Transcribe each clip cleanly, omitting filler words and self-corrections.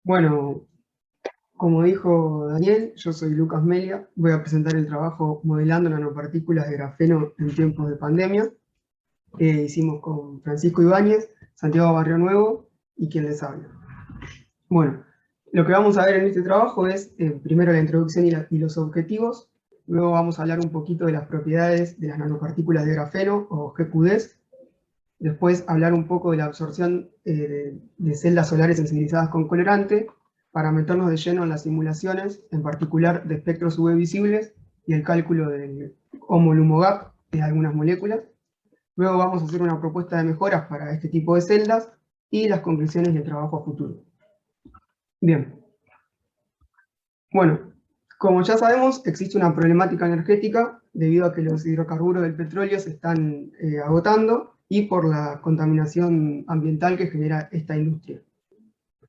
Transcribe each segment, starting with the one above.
Bueno, como dijo Daniel, yo soy Lucas Melia, voy a presentar el trabajo Modelando nanopartículas de grafeno en tiempos de pandemia. Hicimos con Francisco Ibáñez, Santiago Barrio Nuevo y quien les habla. Bueno, lo que vamos a ver en este trabajo es primero la introducción y los objetivos, luego vamos a hablar un poquito de las propiedades de las nanopartículas de grafeno o GQDs, después hablar un poco de la absorción de celdas solares sensibilizadas con colorante, para meternos de lleno en las simulaciones, en particular de espectros UV visibles y el cálculo del HOMO-LUMO gap de algunas moléculas. Luego vamos a hacer una propuesta de mejoras para este tipo de celdas y las conclusiones del trabajo a futuro. Bien. Bueno, como ya sabemos, existe una problemática energética debido a que los hidrocarburos del petróleo se están agotando y por la contaminación ambiental que genera esta industria.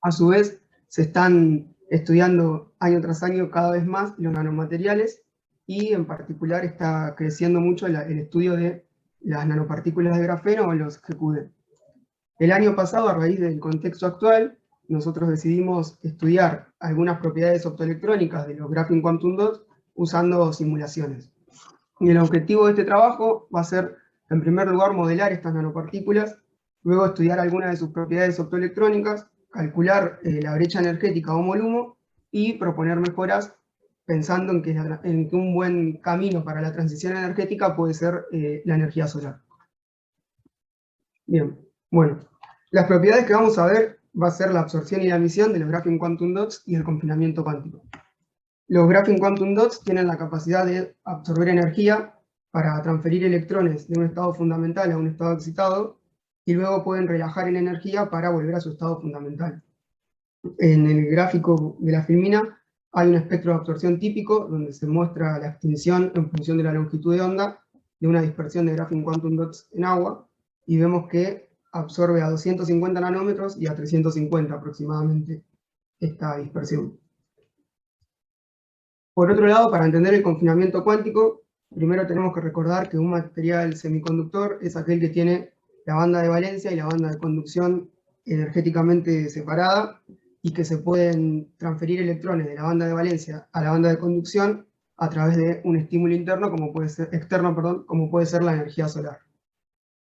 A su vez, se están estudiando año tras año cada vez más los nanomateriales y en particular está creciendo mucho el estudio de las nanopartículas de grafeno o los GQD. El año pasado, a raíz del contexto actual, nosotros decidimos estudiar algunas propiedades optoelectrónicas de los Graphene Quantum Dots usando simulaciones. Y el objetivo de este trabajo va a ser, en primer lugar, modelar estas nanopartículas, luego estudiar algunas de sus propiedades optoelectrónicas, calcular la brecha energética HOMO-LUMO y proponer mejoras pensando en que un buen camino para la transición energética puede ser la energía solar. Bien, bueno, las propiedades que vamos a ver va a ser la absorción y la emisión de los Graphene Quantum Dots y el confinamiento cuántico. Los Graphene Quantum Dots tienen la capacidad de absorber energía para transferir electrones de un estado fundamental a un estado excitado y luego pueden relajar en energía para volver a su estado fundamental. En el gráfico de la filmina hay un espectro de absorción típico donde se muestra la extinción en función de la longitud de onda de una dispersión de Graphene Quantum Dots en agua y vemos que absorbe a 250 nanómetros y a 350 aproximadamente esta dispersión. Por otro lado, para entender el confinamiento cuántico, primero tenemos que recordar que un material semiconductor es aquel que tiene la banda de valencia y la banda de conducción energéticamente separada y que se pueden transferir electrones de la banda de valencia a la banda de conducción a través de un estímulo interno, externo, como puede ser la energía solar.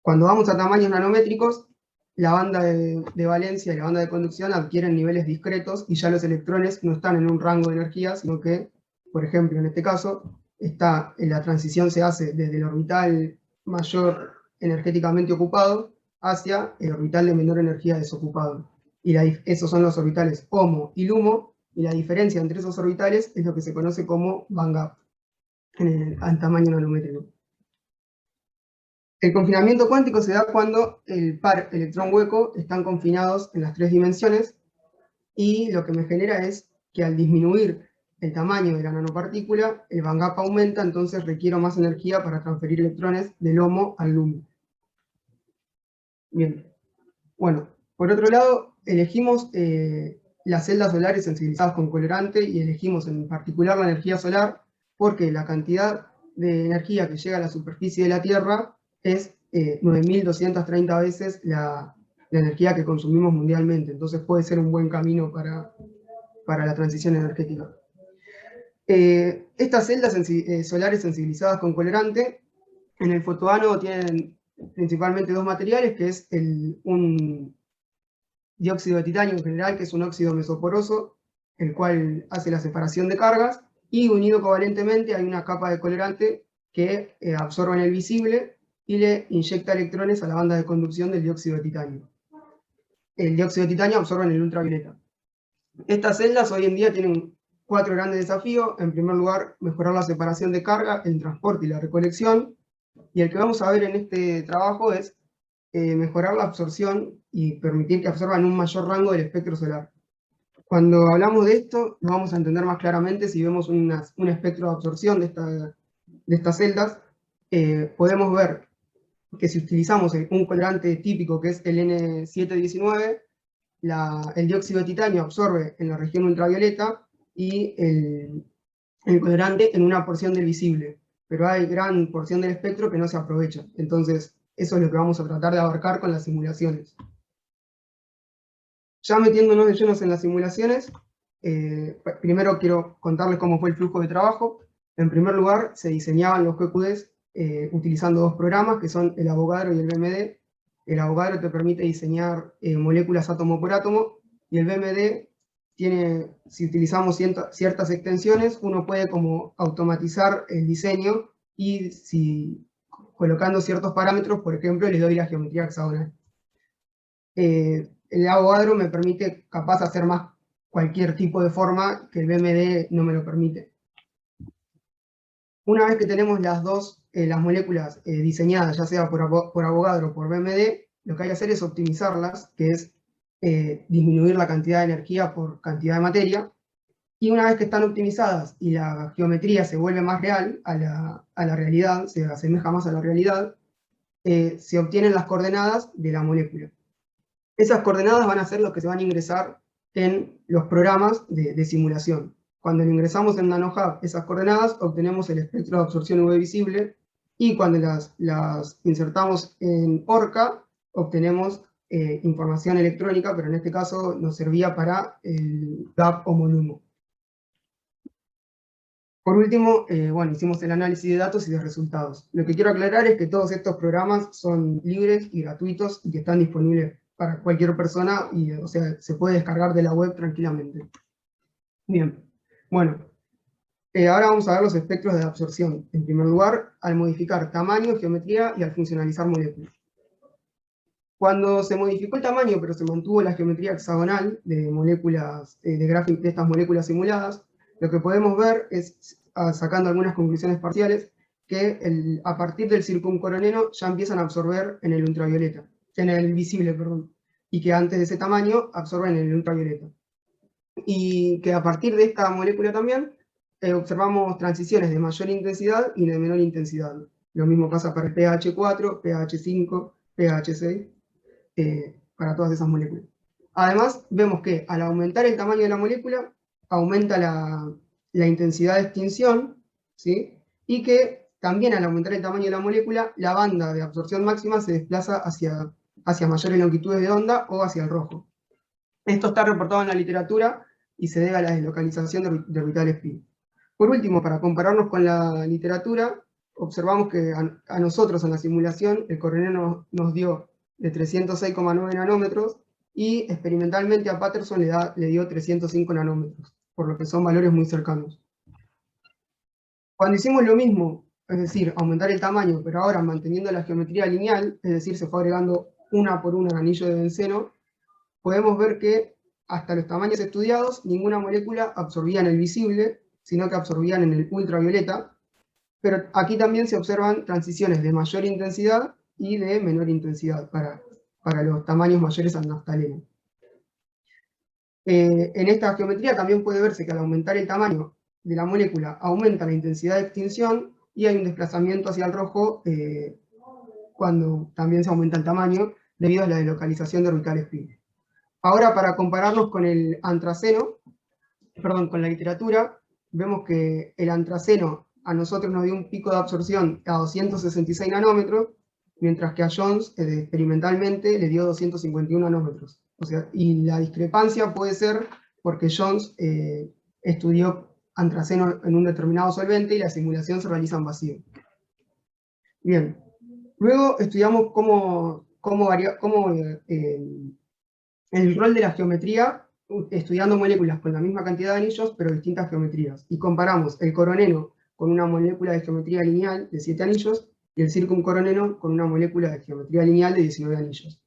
Cuando vamos a tamaños nanométricos, la banda de valencia y la banda de conducción adquieren niveles discretos y ya los electrones no están en un rango de energía, sino que, por ejemplo, en este caso, la transición se hace desde el orbital mayor energéticamente ocupado hacia el orbital de menor energía desocupado. Y esos son los orbitales HOMO y LUMO, y la diferencia entre esos orbitales es lo que se conoce como band gap en tamaño nanométrico. El confinamiento cuántico se da cuando el par electrón-hueco están confinados en las tres dimensiones y lo que me genera es que al disminuir el tamaño de la nanopartícula, el band gap aumenta, entonces requiero más energía para transferir electrones del HOMO al LUMO. Bien, bueno, por otro lado, elegimos las celdas solares sensibilizadas con colorante y elegimos en particular la energía solar porque la cantidad de energía que llega a la superficie de la Tierra es 9.230 veces la energía que consumimos mundialmente, entonces puede ser un buen camino para la transición energética. Estas celdas solares sensibilizadas con colorante en el fotoano tienen principalmente dos materiales, que es un dióxido de titanio en general, que es un óxido mesoporoso, el cual hace la separación de cargas, y unido covalentemente hay una capa de colorante que absorbe en el visible y le inyecta electrones a la banda de conducción del dióxido de titanio. El dióxido de titanio absorbe en el ultravioleta. Estas celdas hoy en día tienen 4 grandes desafíos. En primer lugar, mejorar la separación de carga, el transporte y la recolección. Y el que vamos a ver en este trabajo es mejorar la absorción y permitir que absorban un mayor rango del espectro solar. Cuando hablamos de esto, lo vamos a entender más claramente si vemos un espectro de absorción de estas celdas. Podemos ver que si utilizamos un colorante típico que es el N719, el dióxido de titanio absorbe en la región ultravioleta y el colorante en una porción del visible, pero hay gran porción del espectro que no se aprovecha. Entonces, eso es lo que vamos a tratar de abarcar con las simulaciones. Ya metiéndonos de llenos en las simulaciones, primero quiero contarles cómo fue el flujo de trabajo. En primer lugar, se diseñaban los QQDs utilizando dos programas, que son el Avogadro y el BMD. El Avogadro te permite diseñar moléculas átomo por átomo, y el BMD tiene, si utilizamos ciertas extensiones, uno puede como automatizar el diseño, y si colocando ciertos parámetros, por ejemplo, le doy la geometría hexagonal. El Avogadro me permite capaz hacer más cualquier tipo de forma que el BMD no me lo permite. Una vez que tenemos las moléculas diseñadas, ya sea por Avogadro o por BMD, lo que hay que hacer es optimizarlas, que es disminuir la cantidad de energía por cantidad de materia. Y una vez que están optimizadas y la geometría se vuelve más real a la realidad, se asemeja más a la realidad, se obtienen las coordenadas de la molécula. Esas coordenadas van a ser lo que se van a ingresar en los programas de simulación. Cuando lo ingresamos en NanoHub, esas coordenadas, obtenemos el espectro de absorción UV visible, y cuando las insertamos en ORCA, obtenemos información electrónica, pero en este caso nos servía para el gap homónimo. Por último, bueno, hicimos el análisis de datos y de resultados. Lo que quiero aclarar es que todos estos programas son libres y gratuitos y que están disponibles para cualquier persona, y, o sea, se puede descargar de la web tranquilamente. Bien, bueno, ahora vamos a ver los espectros de absorción. En primer lugar, al modificar tamaño, geometría y al funcionalizar moléculas. Cuando se modificó el tamaño, pero se mantuvo la geometría hexagonal de moléculas, de estas moléculas simuladas, lo que podemos ver es, sacando algunas conclusiones parciales, que a partir del circuncoroneno ya empiezan a absorber en el ultravioleta, en el visible, perdón, y que antes de ese tamaño absorben en el ultravioleta. Y que a partir de esta molécula también observamos transiciones de mayor intensidad y de menor intensidad. Lo mismo pasa para el pH 4, pH 5, pH 6, para todas esas moléculas. Además, vemos que al aumentar el tamaño de la molécula, aumenta la intensidad de extinción, ¿sí? Y que también al aumentar el tamaño de la molécula, la banda de absorción máxima se desplaza hacia mayores longitudes de onda o hacia el rojo. Esto está reportado en la literatura y se debe a la deslocalización de orbitales pi. Por último, para compararnos con la literatura, observamos que a nosotros en la simulación el coronel nos dio de 306,9 nanómetros, y experimentalmente a Patterson le dio 305 nanómetros, por lo que son valores muy cercanos. Cuando hicimos lo mismo, es decir, aumentar el tamaño, pero ahora manteniendo la geometría lineal, es decir, se fue agregando una por una anillo de benceno, podemos ver que hasta los tamaños estudiados, ninguna molécula absorbía en el visible, sino que absorbían en el ultravioleta, pero aquí también se observan transiciones de mayor intensidad y de menor intensidad para los tamaños mayores al naftaleno. En esta geometría también puede verse que al aumentar el tamaño de la molécula aumenta la intensidad de extinción, y hay un desplazamiento hacia el rojo cuando también se aumenta el tamaño debido a la deslocalización de orbitales pi. Ahora, para compararnos con el antraceno, perdón, con la literatura, vemos que el antraceno a nosotros nos dio un pico de absorción a 266 nanómetros, mientras que a Jones experimentalmente le dio 251 nanómetros. O sea, y la discrepancia puede ser porque Jones estudió antraceno en un determinado solvente y la simulación se realiza en vacío. Bien, luego estudiamos el rol de la geometría, estudiando moléculas con la misma cantidad de anillos, pero distintas geometrías. Y comparamos el coroneno con una molécula de geometría lineal de 7 anillos, y el circuncoroneno con una molécula de geometría lineal de 19 anillos.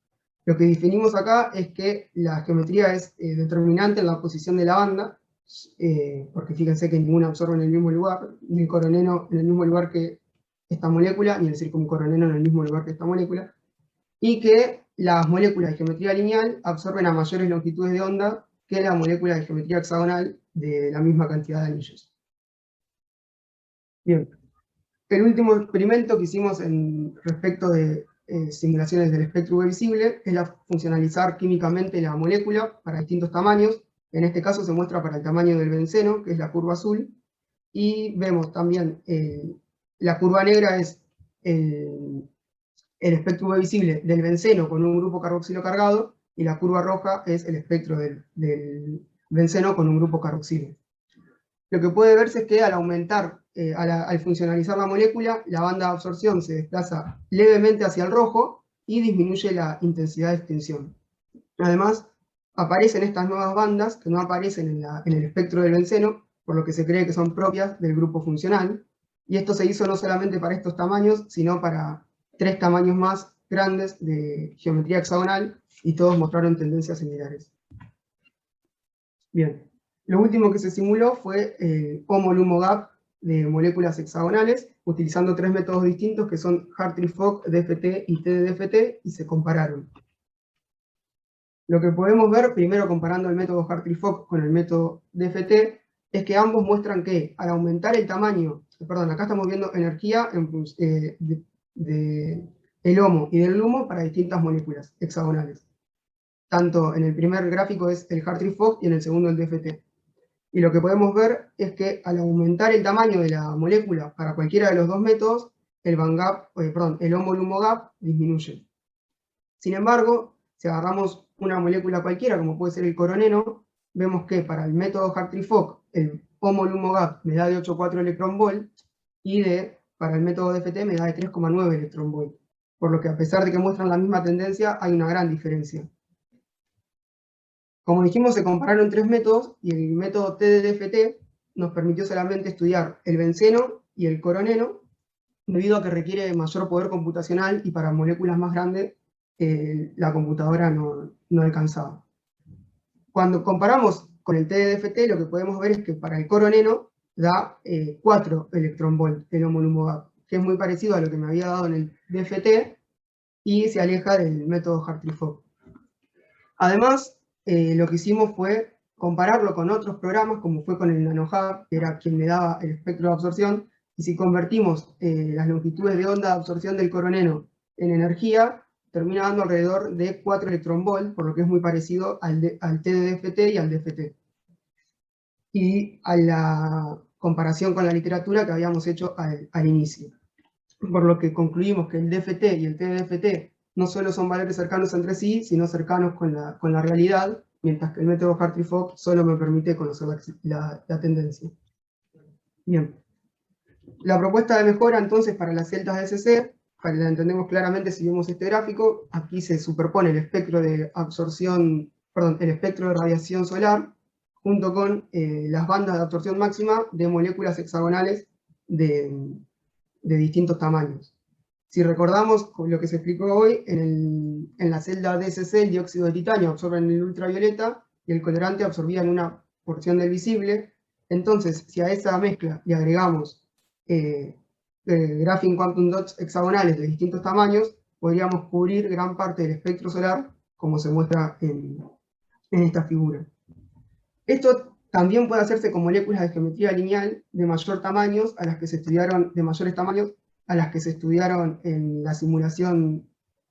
Lo que definimos acá es que la geometría es determinante en la posición de la banda, porque fíjense que ninguna absorbe en el mismo lugar, ni el coroneno en el mismo lugar que esta molécula, ni el circuncoroneno en el mismo lugar que esta molécula, y que las moléculas de geometría lineal absorben a mayores longitudes de onda que la molécula de geometría hexagonal de la misma cantidad de anillos. Bien, el último experimento que hicimos respecto de simulaciones del espectro UV visible es funcionalizar químicamente la molécula para distintos tamaños. En este caso se muestra para el tamaño del benceno, que es la curva azul, y vemos también la curva negra es el espectro UV visible del benceno con un grupo carboxilo cargado, y la curva roja es el espectro del benceno con un grupo carboxilo. Lo que puede verse es que al aumentar, al funcionalizar la molécula, la banda de absorción se desplaza levemente hacia el rojo y disminuye la intensidad de extinción. Además, aparecen estas nuevas bandas que no aparecen en el espectro del benceno, por lo que se cree que son propias del grupo funcional, y esto se hizo no solamente para estos tamaños, sino para 3 tamaños más grandes de geometría hexagonal, y todos mostraron tendencias similares. Bien, lo último que se simuló fue el HOMO-LUMO gap de moléculas hexagonales, utilizando 3 métodos distintos que son Hartree-Fock, DFT y TDDFT, y se compararon. Lo que podemos ver, primero comparando el método Hartree-Fock con el método DFT, es que ambos muestran que al aumentar el tamaño, perdón, acá estamos viendo energía del HOMO y del LUMO para distintas moléculas hexagonales. Tanto en el primer gráfico es el Hartree-Fock y en el segundo el DFT. Y lo que podemos ver es que al aumentar el tamaño de la molécula para cualquiera de los dos métodos, el HOMO-LUMO gap disminuye. Sin embargo, si agarramos una molécula cualquiera, como puede ser el coroneno, vemos que para el método Hartree-Fock el HOMO-LUMO gap me da de 8,4 electronvolt y para el método DFT me da de 3,9 electronvolt. Por lo que a pesar de que muestran la misma tendencia, hay una gran diferencia. Como dijimos, se compararon 3 métodos y el método TDDFT nos permitió solamente estudiar el benceno y el coroneno, debido a que requiere mayor poder computacional y para moléculas más grandes la computadora no alcanzaba. Cuando comparamos con el TDDFT, lo que podemos ver es que para el coroneno da 4 electronvolt el HOMO-LUMO gap, que es muy parecido a lo que me había dado en el DFT y se aleja del método Hartree-Fock. Además, lo que hicimos fue compararlo con otros programas, como fue con el NanoHub, que era quien me daba el espectro de absorción, y si convertimos las longitudes de onda de absorción del coroneno en energía, termina dando alrededor de 4 electronvolt, por lo que es muy parecido al TDDFT y al DFT. Y a la comparación con la literatura que habíamos hecho al inicio. Por lo que concluimos que el DFT y el TDDFT no solo son valores cercanos entre sí, sino cercanos con la realidad, mientras que el método Hartree-Fock solo me permite conocer la tendencia. Bien. La propuesta de mejora entonces para las celdas de SC, para que la entendemos claramente si vemos este gráfico, aquí se superpone el espectro de absorción, perdón, el espectro de radiación solar, junto con las bandas de absorción máxima de moléculas hexagonales de distintos tamaños. Si recordamos lo que se explicó hoy, en la celda DSC el dióxido de titanio absorbe en el ultravioleta y el colorante absorbía en una porción del visible. Entonces, si a esa mezcla le agregamos graphene quantum dots hexagonales de distintos tamaños, podríamos cubrir gran parte del espectro solar, como se muestra en esta figura. Esto también puede hacerse con moléculas de geometría lineal de mayores tamaños a las que se estudiaron en la simulación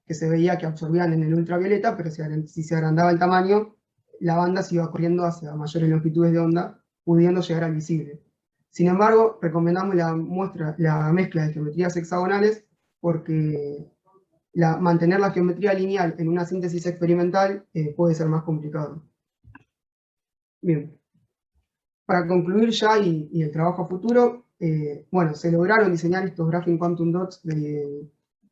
que se veía que absorbían en el ultravioleta, pero si se agrandaba el tamaño, la banda se iba corriendo hacia mayores longitudes de onda, pudiendo llegar al visible. Sin embargo, recomendamos la mezcla de geometrías hexagonales porque mantener la geometría lineal en una síntesis experimental puede ser más complicado. Bien. Para concluir ya y el trabajo a futuro, bueno, se lograron diseñar estos graphene quantum dots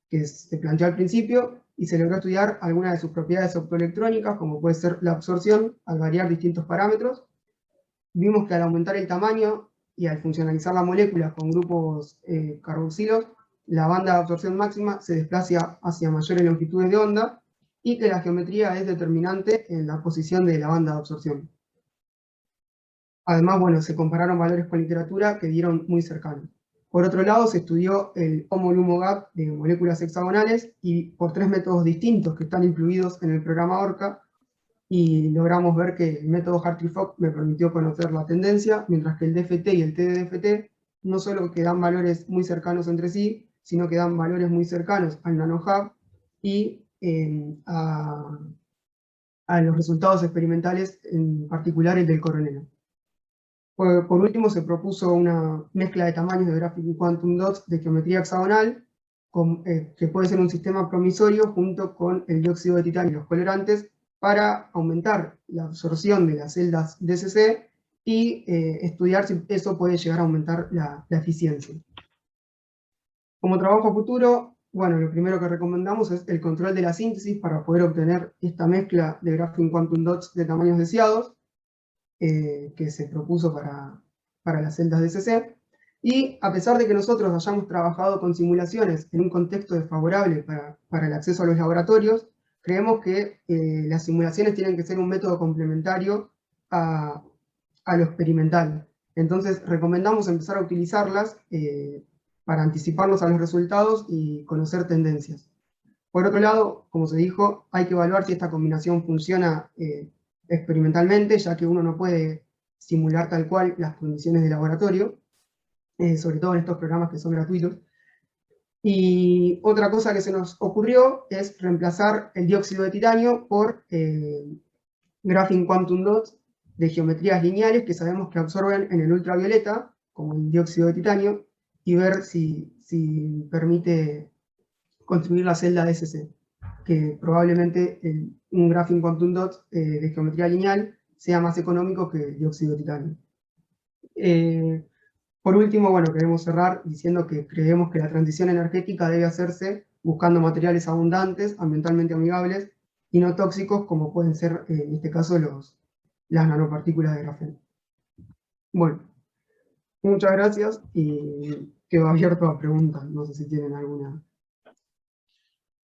que se planteó al principio, y se logró estudiar algunas de sus propiedades optoelectrónicas, como puede ser la absorción, al variar distintos parámetros. Vimos que al aumentar el tamaño y al funcionalizar la molécula con grupos carboxilos, la banda de absorción máxima se desplaza hacia mayores longitudes de onda, y que la geometría es determinante en la posición de la banda de absorción. Además, bueno, se compararon valores con literatura que dieron muy cercanos. Por otro lado, se estudió el HOMO-LUMO gap de moléculas hexagonales y por 3 métodos distintos que están incluidos en el programa ORCA, y logramos ver que el método Hartree-Fock me permitió conocer la tendencia, mientras que el DFT y el TDDFT no solo que dan valores muy cercanos entre sí, sino que dan valores muy cercanos al NanoHub y a los resultados experimentales, en particular el del coroneno. Por último, se propuso una mezcla de tamaños de graphene quantum dots de geometría hexagonal, que puede ser un sistema promisorio junto con el dióxido de titanio y los colorantes, para aumentar la absorción de las celdas DCC y estudiar si eso puede llegar a aumentar la eficiencia. Como trabajo a futuro, bueno, lo primero que recomendamos es el control de la síntesis para poder obtener esta mezcla de graphene quantum dots de tamaños deseados que se propuso para las celdas DCC. Y a pesar de que nosotros hayamos trabajado con simulaciones en un contexto desfavorable para el acceso a los laboratorios, creemos que las simulaciones tienen que ser un método complementario a lo experimental. Entonces recomendamos empezar a utilizarlas para anticiparnos a los resultados y conocer tendencias. Por otro lado, como se dijo, hay que evaluar si esta combinación funciona experimentalmente, ya que uno no puede simular tal cual las condiciones de laboratorio, sobre todo en estos programas que son gratuitos. Y otra cosa que se nos ocurrió es reemplazar el dióxido de titanio por graphene quantum dots de geometrías lineales que sabemos que absorben en el ultravioleta, como el dióxido de titanio, y ver si permite construir la celda DSC, que probablemente un graphene quantum dot de geometría lineal sea más económico que el dióxido de titanio. Por último, bueno, queremos cerrar diciendo que creemos que la transición energética debe hacerse buscando materiales abundantes, ambientalmente amigables y no tóxicos, como pueden ser, en este caso, las nanopartículas de grafeno. Bueno, muchas gracias y quedo abierto a preguntas. No sé si tienen alguna.